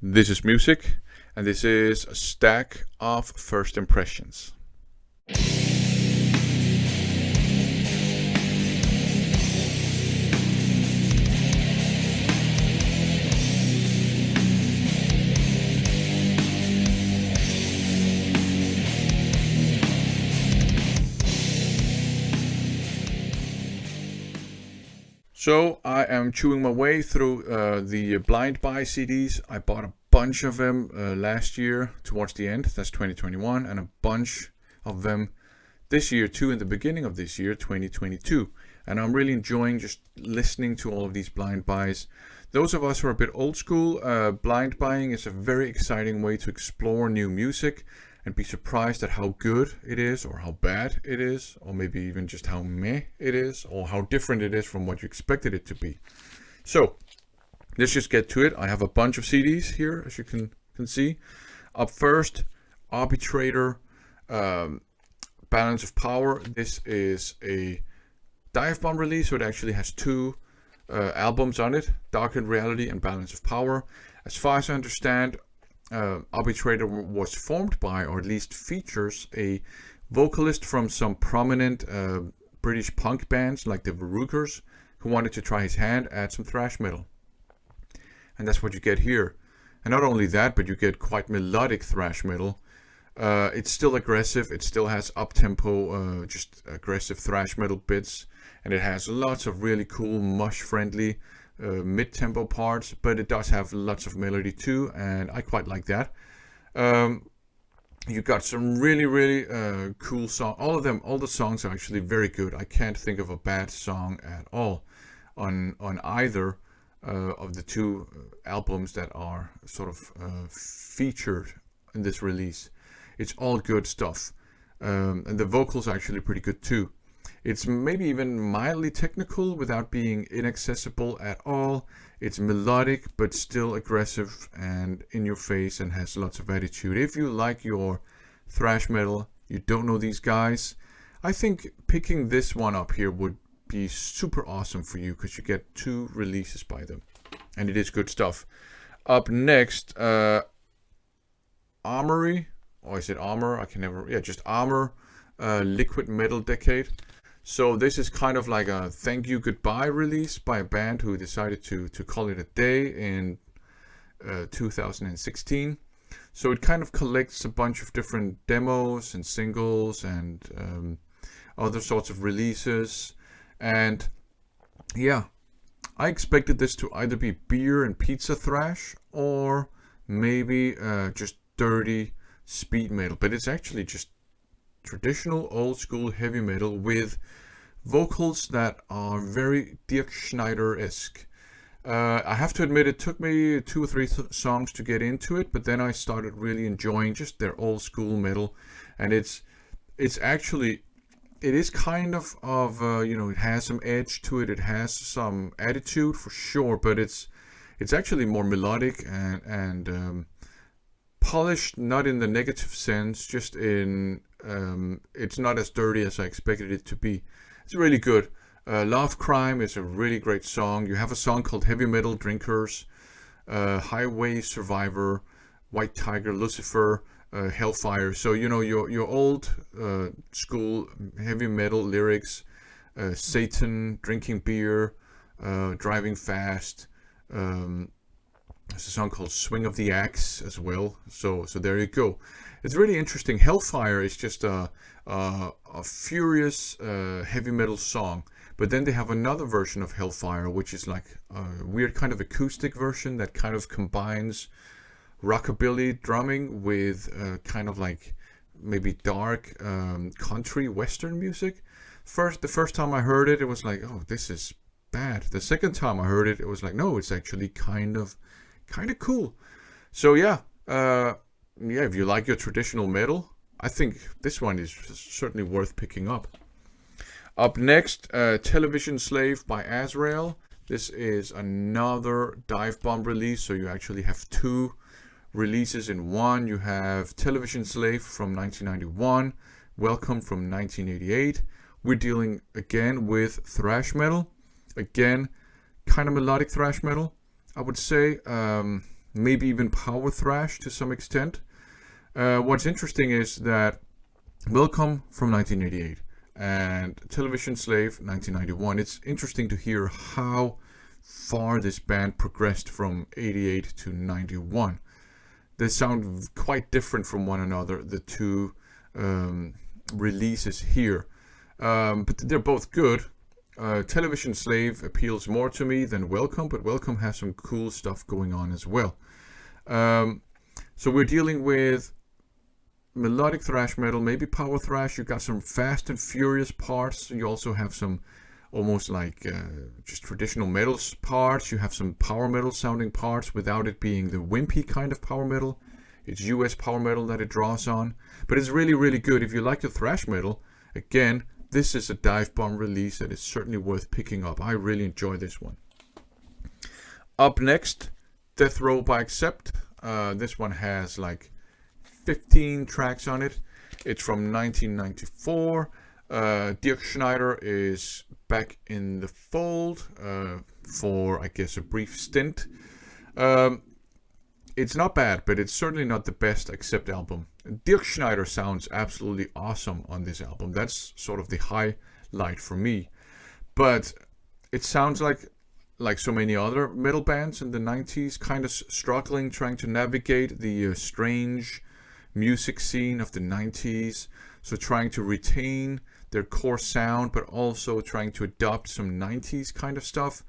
This is music, and this is a stack of first impressions. So I am chewing my way through the blind buy CDs. I bought a bunch of them last year towards the end, that's 2021, and a bunch of them this year too, in the beginning of this year, 2022. And I'm really enjoying just listening to all of these blind buys. Those of us who are a bit old school, blind buying is a very exciting way to explore new music and be surprised at how good it is, or how bad it is, or maybe even just how meh it is, or how different it is from what you expected it to be. So let's just get to it. I have a bunch of CDs here, as you can see. Up first, Arbitrator, Balance of Power. This is a dive bomb release, so it actually has two albums on it, Darkened Reality and Balance of Power. As far as I understand, Arbitrator was formed by, or at least features, a vocalist from some prominent British punk bands like the Verrucers, who wanted to try his hand at some thrash metal. And that's what you get here. And not only that, but you get quite melodic thrash metal. It's still aggressive, it still has up-tempo, just aggressive thrash metal bits, and it has lots of really cool, mush-friendly mid-tempo parts, but it does have lots of melody too, and I quite like that. You got some really cool songs. All the songs are actually very good. I can't think of a bad song at all on either of the two albums that are sort of featured in this release. It's all good stuff, and the vocals are actually pretty good too. It's maybe even mildly technical without being inaccessible at all. It's melodic but still aggressive and in your face, and has lots of attitude. If you like your thrash metal, you don't know these guys, I think picking this one up here would be super awesome for you, because you get two releases by them, and it is good stuff. Up next, Armory, or is it Armor? I can never, yeah, just Armor, Liquid Metal Decade. So this is kind of like a thank you goodbye release by a band who decided to call it a day in 2016. So it kind of collects a bunch of different demos and singles and other sorts of releases. And yeah, I expected this to either be beer and pizza thrash, or maybe just dirty speed metal. But it's actually just traditional old school heavy metal with vocals that are very Dirk Schneider-esque. I have to admit, it took me 2 or 3 songs to get into it, but then I started really enjoying just their old school metal. And it's actually, it is kind of it has some edge to it, it has some attitude for sure, but it's actually more melodic and polished, not in the negative sense, just in it's not as dirty as I expected it to be. It's really good. Love Crime is a really great song. You have a song called Heavy Metal Drinkers, Highway Survivor, White Tiger, Lucifer, Hellfire. So your old school heavy metal lyrics, Satan, drinking beer, driving fast. There's a song called Swing of the Axe as well. So there you go. It's really interesting. Hellfire is just a furious heavy metal song. But then they have another version of Hellfire, which is like a weird kind of acoustic version that kind of combines rockabilly drumming with kind of like maybe dark country western music. The first time I heard it, it was like, oh, this is bad. The second time I heard it, it was like, no, it's actually kind of cool. So yeah, if you like your traditional metal, I think this one is certainly worth picking up. Up next, Television Slave by Azrael. This is another dive bomb release, so you actually have two releases in one. You have Television Slave from 1991, Welcom from 1988. We're dealing again with thrash metal. Again, kind of melodic thrash metal, I would say. maybe even power thrash to some extent. What's interesting is that Welcom from 1988 and Television Slave 1991. It's interesting to hear how far this band progressed from 88 to 91. They sound quite different from one another, the two releases here. But they're both good. Television Slave appeals more to me than Welcom, but Welcom has some cool stuff going on as well. So we're dealing with melodic thrash metal, maybe power thrash. You got some fast and furious parts. You also have some almost like just traditional metal parts. You have some power metal sounding parts without it being the wimpy kind of power metal. It's US power metal that it draws on. But it's really, really good. If you like the thrash metal, again, this is a dive bomb release that is certainly worth picking up. I really enjoy this one. Up next, Death Row by Accept. This one has like 15 tracks on it. It's from 1994. Dirk Schneider is back in the fold for, I guess, a brief stint. It's not bad, but it's certainly not the best Accept album. Dirk Schneider sounds absolutely awesome on this album. That's sort of the highlight for me. But it sounds like so many other metal bands in the 90s, kind of struggling, trying to navigate the strange music scene of the 90s. So trying to retain their core sound, but also trying to adopt some 90s kind of stuff.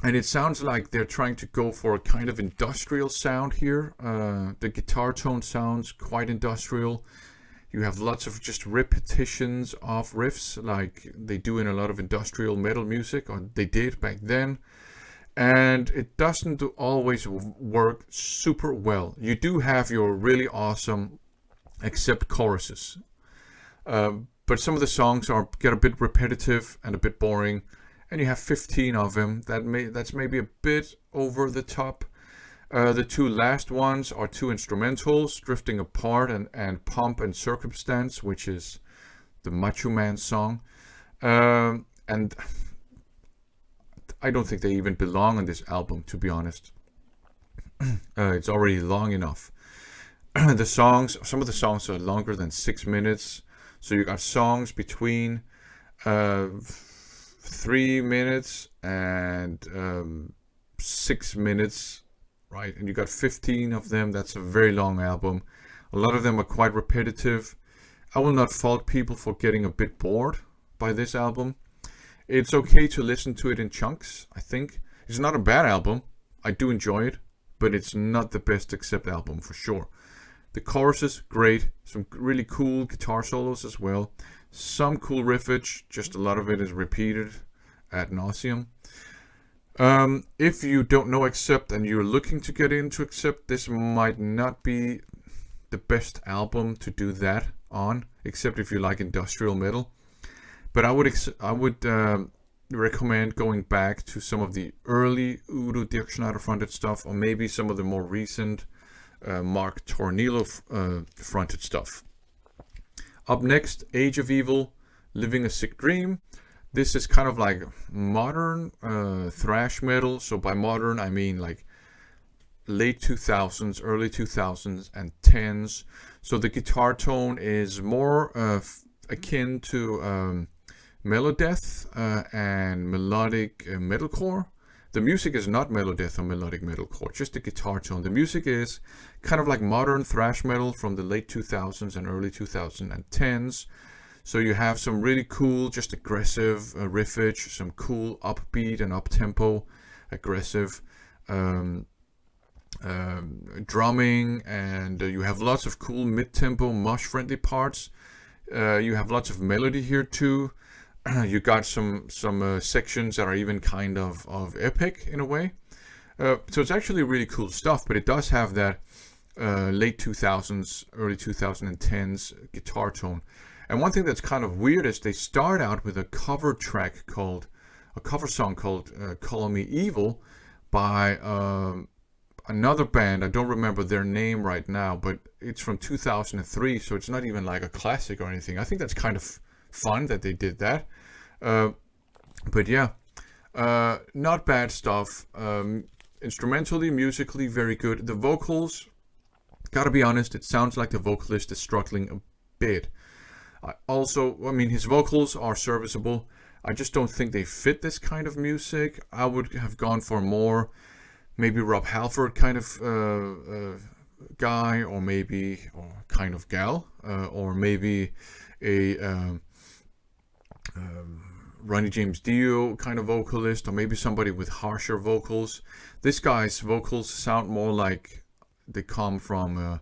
And it sounds like they're trying to go for a kind of industrial sound here. The guitar tone sounds quite industrial. You have lots of just repetitions of riffs like they do in a lot of industrial metal music, or they did back then. And it doesn't always work super well. You do have your really awesome Accept choruses. But some of the songs get a bit repetitive and a bit boring. And you have 15 of them. That's maybe a bit over the top. The two last ones are two instrumentals, Drifting Apart and Pomp and Circumstance, which is the Macho Man song. And I don't think they even belong on this album, to be honest. It's already long enough. Some of the songs are longer than 6 minutes. So you got songs between 3 minutes and 6 minutes, right? And you got 15 of them. That's a very long album. A lot of them are quite repetitive. I will not fault people for getting a bit bored by this album. It's okay to listen to it in chunks, I think. It's not a bad album. I do enjoy it, but it's not the best Accept album for sure. The choruses, great. Some really cool guitar solos as well. Some cool riffage, just a lot of it is repeated ad nauseum. If you don't know Accept and you're looking to get into Accept, this might not be the best album to do that on, except if you like industrial metal. But I would recommend going back to some of the early Udo Dirk Schneider fronted stuff, or maybe some of the more recent Mark Tornillo fronted stuff. Up next, Age of Evil, Living a Sick Dream. This is kind of like modern thrash metal. So by modern, I mean like late 2000s, early 2000s and 10s. So the guitar tone is more akin to melodeath and melodic metalcore. The music is not melodeath or melodic metalcore, just the guitar tone. The music is kind of like modern thrash metal from the late 2000s and early 2010s. So you have some really cool, just aggressive riffage, some cool upbeat and up-tempo, aggressive drumming, and you have lots of cool mid-tempo, mosh-friendly parts. You have lots of melody here too. You got some sections that are even kind of epic in a way. So it's actually really cool stuff, but it does have that late 2000s, early 2010s guitar tone. And one thing that's kind of weird is they start out with a cover song called Call Me Evil by another band. I don't remember their name right now, but it's from 2003, so it's not even like a classic or anything. I think that's kind of fun that they did that. But yeah, not bad stuff. instrumentally, musically, very good. The vocals, gotta be honest, it sounds like the vocalist is struggling a bit. I mean, his vocals are serviceable. I just don't think they fit this kind of music. I would have gone for more, maybe Rob Halford kind of guy, or maybe, or kind of gal, or maybe a Ronnie James Dio kind of vocalist, or maybe somebody with harsher vocals. This guy's vocals sound more like they come from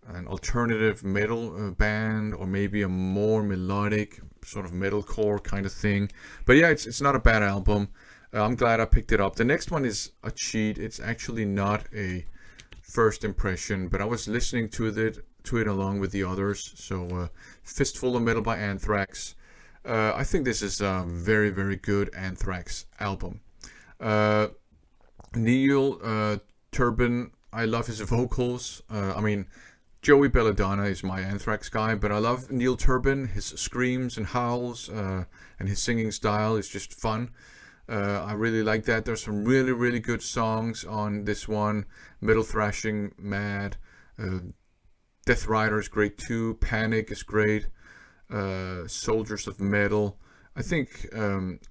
an alternative metal band, or maybe a more melodic sort of metalcore kind of thing. But yeah, it's not a bad album. I'm glad I picked it up. The next one is a cheat. It's actually not a first impression, but I was listening to it along with the others. So Fistful of Metal by Anthrax. I think this is a very, very good Anthrax album. Neil Turbin, I love his vocals. I mean, Joey Belladonna is my Anthrax guy, but I love Neil Turbin. His screams and howls and his singing style is just fun. I really like that. There's some really, really good songs on this one. Metal Thrashing, Mad. Death Rider is great too. Panic is great. Soldiers of Metal. I think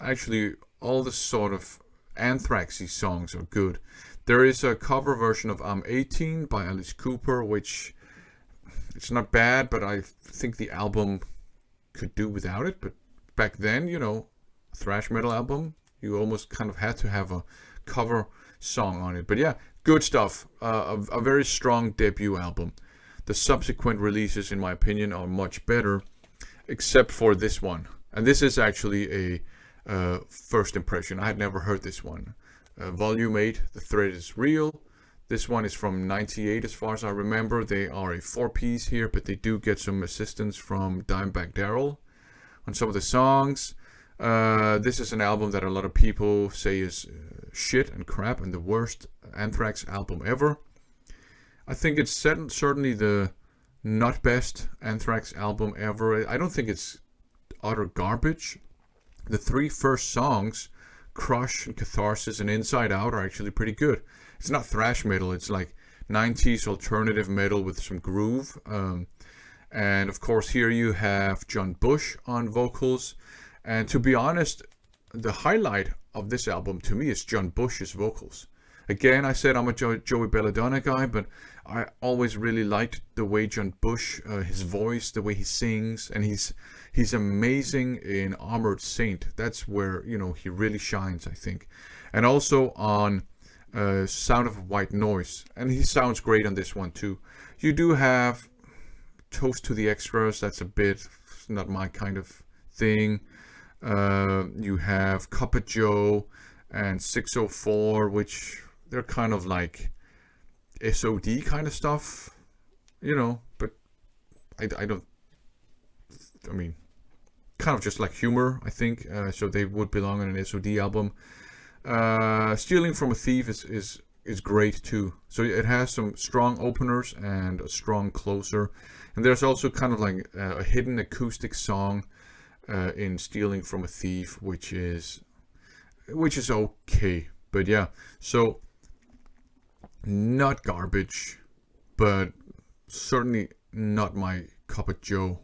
actually all the sort of Anthraxy songs are good. There is a cover version of I'm 18 by Alice Cooper, which it's not bad, but I think the album could do without it. But back then, you know, a thrash metal album, you almost kind of had to have a cover song on it. But yeah, good stuff. A very strong debut album. The subsequent releases, in my opinion, are much better, except for this one. And this is actually a first impression. I had never heard this one. Volume 8, The Threat is Real. This one is from 98 as far as I remember. They are a 4-piece here, but they do get some assistance from Dimebag Darrell on some of the songs. This is an album that a lot of people say is shit and crap and the worst Anthrax album ever. I think it's certainly the not best Anthrax album ever. I don't think it's utter garbage. The 3 first songs, Crush and Catharsis and Inside Out, are actually pretty good. It's not thrash metal, it's like 90s alternative metal with some groove. And of course here you have John Bush on vocals. And to be honest, the highlight of this album to me is John Bush's vocals. Again, I said I'm a Joey Belladonna guy, but I always really liked the way John Bush, his voice, the way he sings, and he's amazing in Armored Saint. That's where, you know, he really shines, I think. And also on Sound of White Noise, and he sounds great on this one too. You do have Toast to the Extras, that's a bit not my kind of thing. You have Cup of Joe and 604, which they're kind of like SOD kind of stuff, you know, but I mean, kind of just like humor, I think, so they would belong on an SOD album. Stealing from a Thief is great too. So it has some strong openers and a strong closer. And there's also kind of like a hidden acoustic song in Stealing from a Thief, which is okay. But yeah, so not garbage, but certainly not my cup of joe,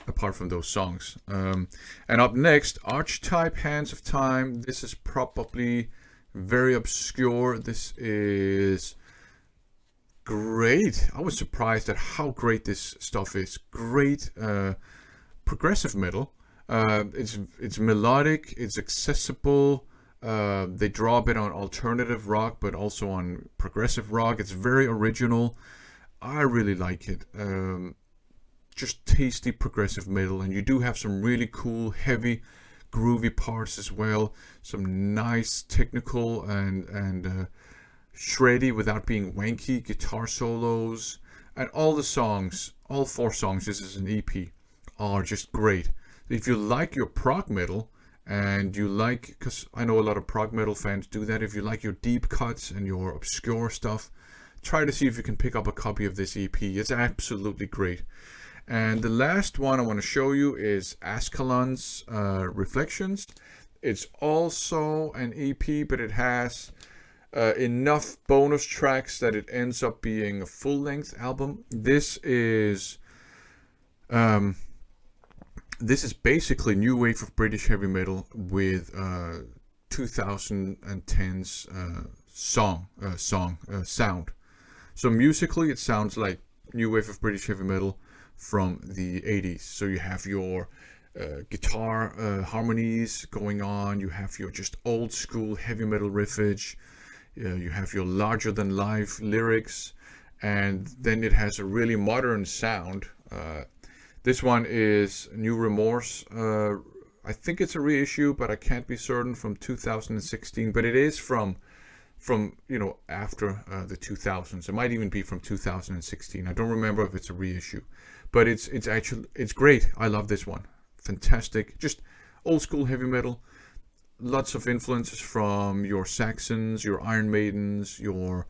apart from those songs. And up next, Archetype, Hands of Time. This is probably very obscure. This is great. I was surprised at how great this stuff is. Great progressive metal. It's melodic, it's accessible. They draw a bit on alternative rock, but also on progressive rock. It's very original. I really like it. Just tasty progressive metal, and you do have some really cool, heavy, groovy parts as well. Some nice technical and shreddy without being wanky guitar solos, and all the songs, all 4 songs. This is an EP, are just great. If you like your prog metal, and you like, because I know a lot of prog metal fans do that, if you like your deep cuts and your obscure stuff, try to see if you can pick up a copy of this EP. It's absolutely great. And the last one I want to show you is Ascalon's Reflections. It's also an EP, but it has enough bonus tracks that it ends up being a full-length album. This is basically new wave of British heavy metal with 2010's sound. So musically, it sounds like new wave of British heavy metal from the 80s. So you have your guitar harmonies going on. You have your just old school heavy metal riffage. You have your larger than life lyrics, and then it has a really modern sound. This one is New Remorse. I think it's a reissue, but I can't be certain, from 2016. But it is from after the 2000s. It might even be from 2016. I don't remember if it's a reissue, but it's great. I love this one. Fantastic, just old school heavy metal. Lots of influences from your Saxons, your Iron Maidens, your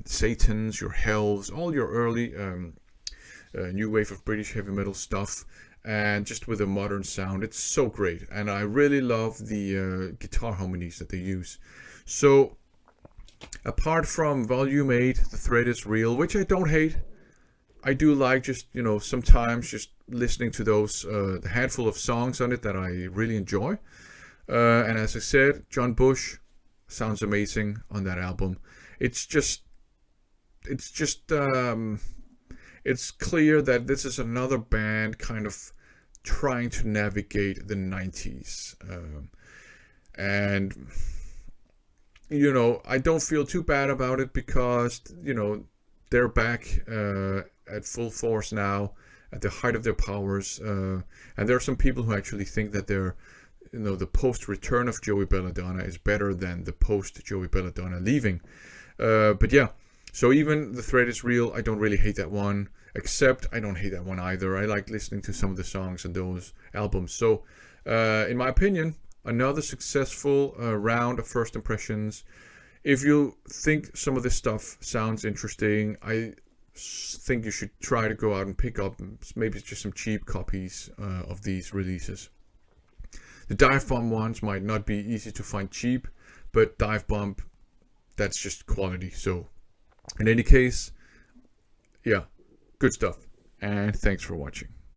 Satans, your Hells, all your early new wave of British heavy metal stuff, and just with a modern sound. It's so great, and I really love the guitar harmonies that they use. So apart from Volume 8, The Thread is Real, which I don't hate, I do like just, sometimes just listening to those, the handful of songs on it that I really enjoy. And as I said, John Bush sounds amazing on that album. It's clear that this is another band kind of trying to navigate the 90s. And, I don't feel too bad about it because, they're back at full force now, at the height of their powers. And there are some people who actually think that they're, the post-return of Joey Belladonna is better than the post-Joey Belladonna leaving. But yeah, so even The Thread is Real, I don't really hate that one, except I don't hate that one either. I like listening to some of the songs in those albums. So, in my opinion, another successful round of first impressions. If you think some of this stuff sounds interesting, I think you should try to go out and pick up maybe just some cheap copies of these releases. The Dive Bomb ones might not be easy to find cheap, but Dive Bomb, that's just quality. So, in any case, yeah, good stuff. And thanks for watching.